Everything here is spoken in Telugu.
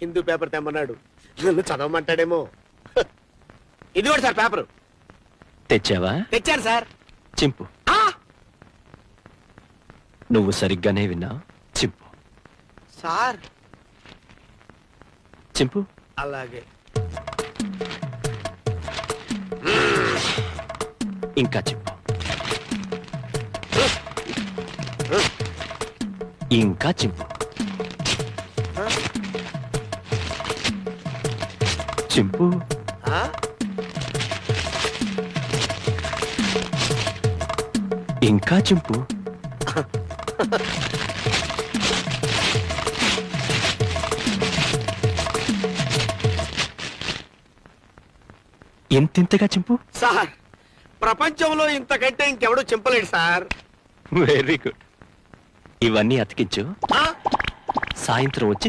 హిందూ పేపర్ తెమ్మన్నాడు, నన్ను చదవమంటాడేమో. ఇది కూడా సార్ పేపరు. తెచ్చావా? తెచ్చాను సార్. చింపు. నువ్వు సరిగ్గానే విన్నా. చింపు సార్. చింపు. అలాగే. ఇంకా చింపు. ఇంకా చింపు. చింపు. ఇంకా చింపు. ఎంతెంతగా చింపు. సార్, ప్రపంచంలో ఇంతకంటే ఇంకెవడూ చింపలేడు సార్. Very good. ఇవన్నీ అతికించు, సాయంత్రం వచ్చి